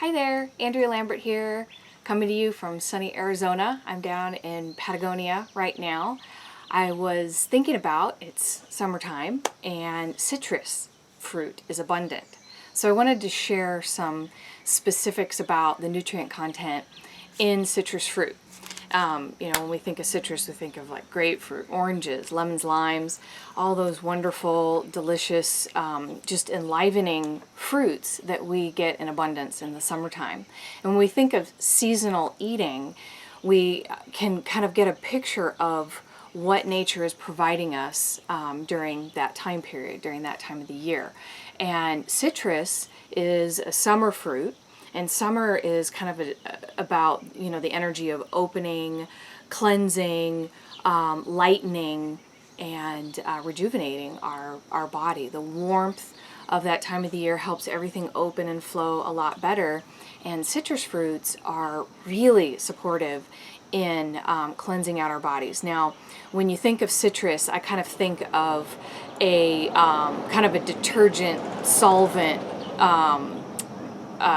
Hi there, Andrea Lambert here, coming to you from sunny Arizona. I'm down in Patagonia right now. I was thinking about, it's summertime and citrus fruit is abundant. So I wanted to share some specifics about the nutrient content in citrus fruit. When we think of citrus, we think of like grapefruit, oranges, lemons, limes, all those wonderful, delicious, just enlivening fruits that we get in abundance in the summertime. And when we think of seasonal eating, we can kind of get a picture of what nature is providing us during that time period, during that time of the year. And citrus is a summer fruit. And summer is kind of about, the energy of opening, cleansing, lightening, and rejuvenating our body. The warmth of that time of the year helps everything open and flow a lot better. And citrus fruits are really supportive in cleansing out our bodies. Now, when you think of citrus, I kind of think of a kind of a detergent solvent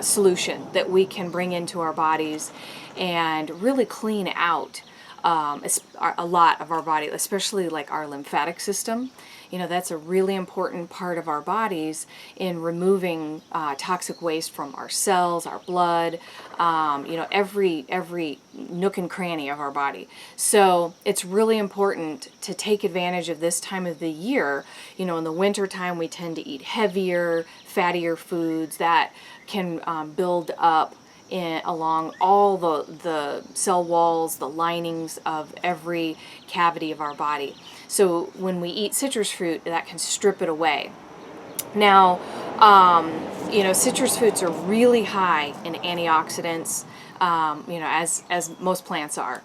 solution that we can bring into our bodies and really clean out a lot of our body, especially like our lymphatic system. That's a really important part of our bodies in removing toxic waste from our cells, our blood, every nook and cranny of our body. So it's really important to take advantage of this time of the year. In the winter time, we tend to eat heavier, fattier foods that can build up along all the cell walls, the linings of every cavity of our body. So when we eat citrus fruit, that can strip it away. Now, citrus fruits are really high in antioxidants, as most plants are.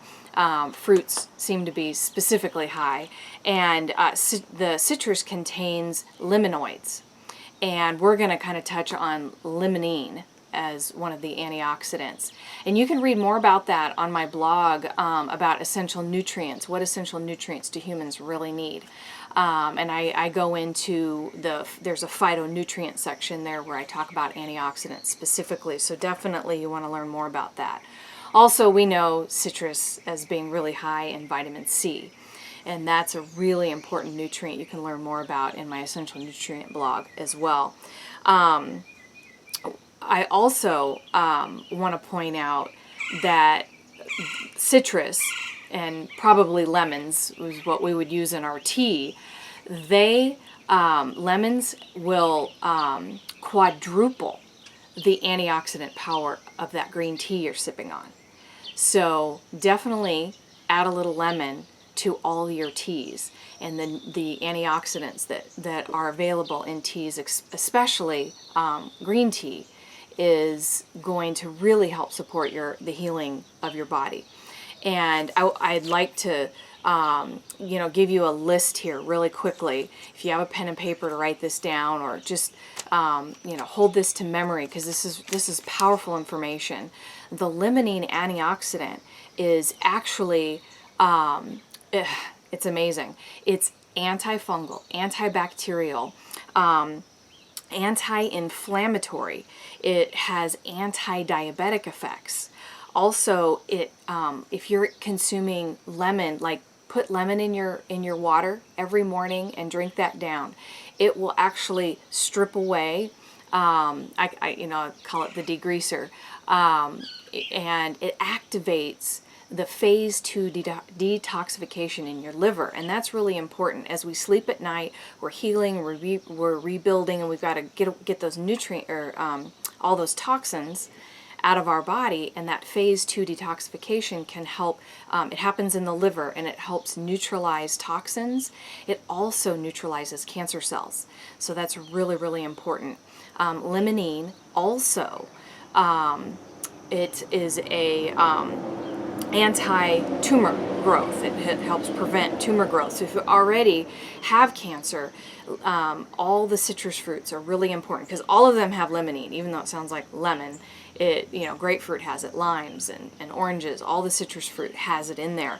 Fruits seem to be specifically high. And the citrus contains limonoids. And we're going to kind of touch on limonene as one of the antioxidants. And you can read more about that on my blog about essential nutrients. What essential nutrients do humans really need? And I go into there's a phytonutrient section there where I talk about antioxidants specifically. So definitely you want to learn more about that. Also, we know citrus as being really high in vitamin C. And that's a really important nutrient you can learn more about in my essential nutrient blog as well. I also want to point out that citrus and probably lemons is what we would use in our tea. Lemons will quadruple the antioxidant power of that green tea you're sipping on. So definitely add a little lemon to all your teas, and then the antioxidants that are available in teas, especially green tea, is going to really help support the healing of your body. And I'd like to give you a list here really quickly. If you have a pen and paper to write this down, or just hold this to memory, because this is powerful information. The limonene antioxidant is actually it's amazing. It's antifungal, antibacterial, anti-inflammatory. It has anti-diabetic effects. Also, if you're consuming lemon, like put lemon in your water every morning and drink that down, it will actually strip away. I call it the degreaser, and it activates the phase 2 detoxification in your liver. And that's really important. As we sleep at night, we're healing, we're rebuilding, and we've got to get those all those toxins out of our body. And that phase 2 detoxification can help. It happens in the liver, and it helps neutralize toxins. It also neutralizes cancer cells. So that's really, really important. Limonene also, it is a anti-tumor growth. It helps prevent tumor growth. So if you already have cancer, all the citrus fruits are really important, because all of them have limonene, even though it sounds like lemon. Grapefruit has it, limes and oranges, all the citrus fruit has it in there.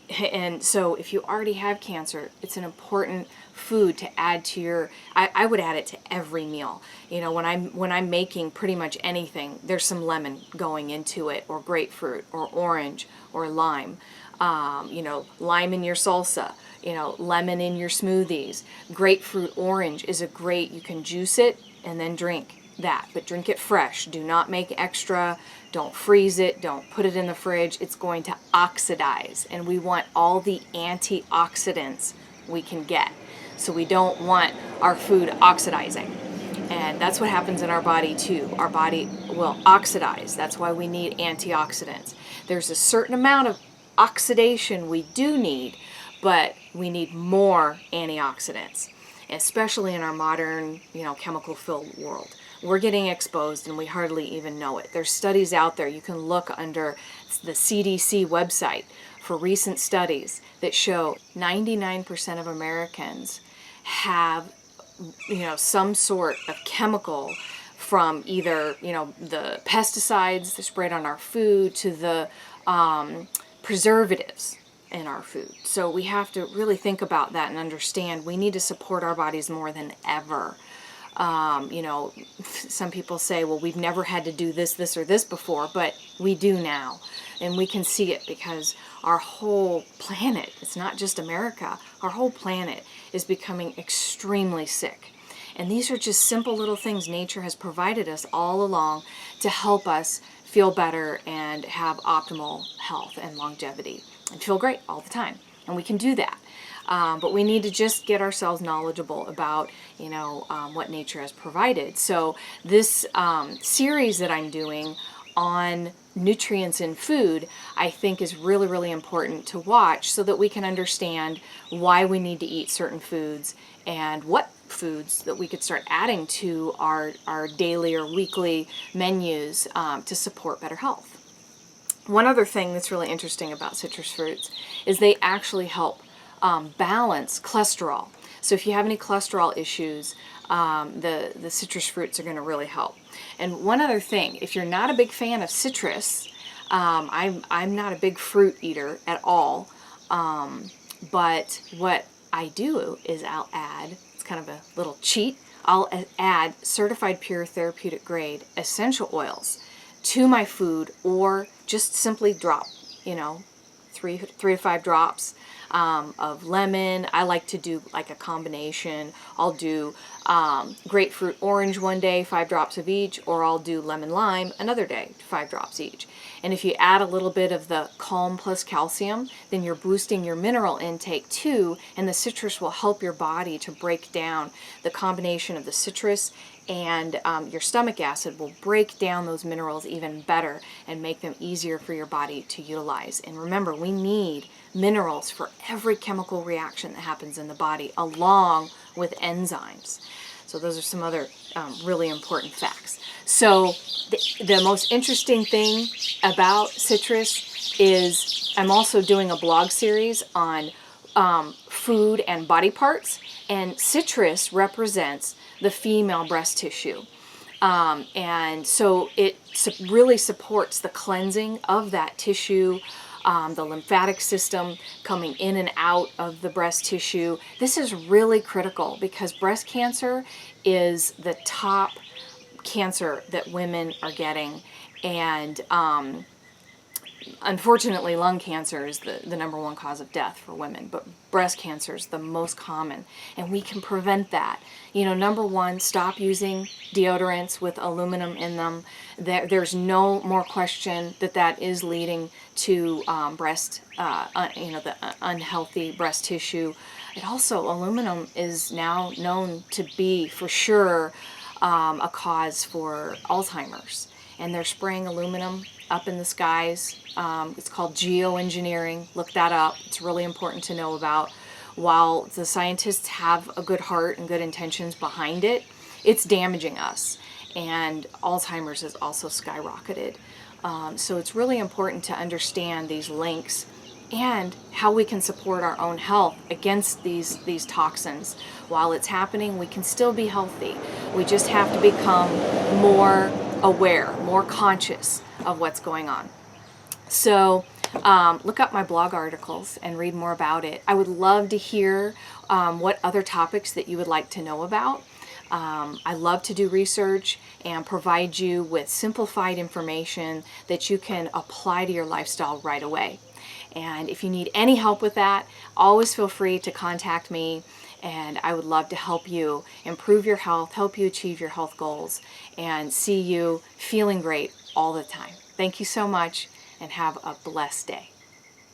And so if you already have cancer, it's an important food to add to your, I would add it to every meal. You know, when I'm making pretty much anything, there's some lemon going into it, or grapefruit, or orange, or lime. You know, lime in your salsa, you know, lemon in your smoothies. Grapefruit orange is a great, you can juice it and then drink that, but drink it fresh. Do not make extra. Don't freeze it. Don't put it in the fridge. It's going to oxidize, and we want all the antioxidants we can get. So we don't want our food oxidizing. And that's what happens in our body too. Our body will oxidize. That's why we need antioxidants. There's a certain amount of oxidation we do need, but we need more antioxidants, especially in our modern, you know, chemical-filled world. We're getting exposed and we hardly even know it. There's studies out there. You can look under the CDC website for recent studies that show 99% of Americans have, you know, some sort of chemical, from either, you know, the pesticides that sprayed on our food to the preservatives in our food. So we have to really think about that and understand we need to support our bodies more than ever. You know, some people say, well, we've never had to do this, this, or this before, but we do now. And we can see it because our whole planet, it's not just America, our whole planet is becoming extremely sick. And these are just simple little things nature has provided us all along to help us feel better and have optimal health and longevity and feel great all the time. And we can do that. But we need to just get ourselves knowledgeable about, you know, what nature has provided. So this series that I'm doing on nutrients in food, I think is really, really important to watch so that we can understand why we need to eat certain foods and what foods that we could start adding to our daily or weekly menus to support better health. One other thing that's really interesting about citrus fruits is they actually help balance cholesterol. So if you have any cholesterol issues, the citrus fruits are going to really help. And one other thing, if you're not a big fan of citrus, I'm not a big fruit eater at all, but what I do is I'll add, it's kind of a little cheat, I'll add certified pure therapeutic grade essential oils to my food, or just simply drop, you know, three to five drops of lemon. I like to do like a combination. I'll do grapefruit orange one day, 5 drops of each, or I'll do lemon lime another day, 5 drops each. And if you add a little bit of the calm plus calcium, then you're boosting your mineral intake too, and the citrus will help your body to break down the combination of the citrus and your stomach acid will break down those minerals even better and make them easier for your body to utilize. And remember, we need minerals for every chemical reaction that happens in the body, along with enzymes. So those are some other really important facts. So the most interesting thing about citrus is I'm also doing a blog series on food and body parts, and citrus represents the female breast tissue. And so it really supports the cleansing of that tissue, the lymphatic system coming in and out of the breast tissue. This is really critical because breast cancer is the top cancer that women are getting. And unfortunately, lung cancer is the number one cause of death for women, but breast cancer is the most common, and we can prevent that. You know, number one, stop using deodorants with aluminum in them. There's no more question that is leading to the unhealthy breast tissue. It also, aluminum is now known to be for sure a cause for Alzheimer's, and they're spraying aluminum up in the skies. It's called geoengineering. Look that up. It's really important to know about. While the scientists have a good heart and good intentions behind it, it's damaging us. And Alzheimer's has also skyrocketed. So it's really important to understand these links and how we can support our own health against these toxins. While it's happening, we can still be healthy. We just have to become more aware, more conscious of what's going on. So look up my blog articles and read more about it. I would love to hear what other topics that you would like to know about. I love to do research and provide you with simplified information that you can apply to your lifestyle right away. And if you need any help with that, always feel free to contact me, and I would love to help you improve your health, help you achieve your health goals, and see you feeling great all the time. Thank you so much, and have a blessed day.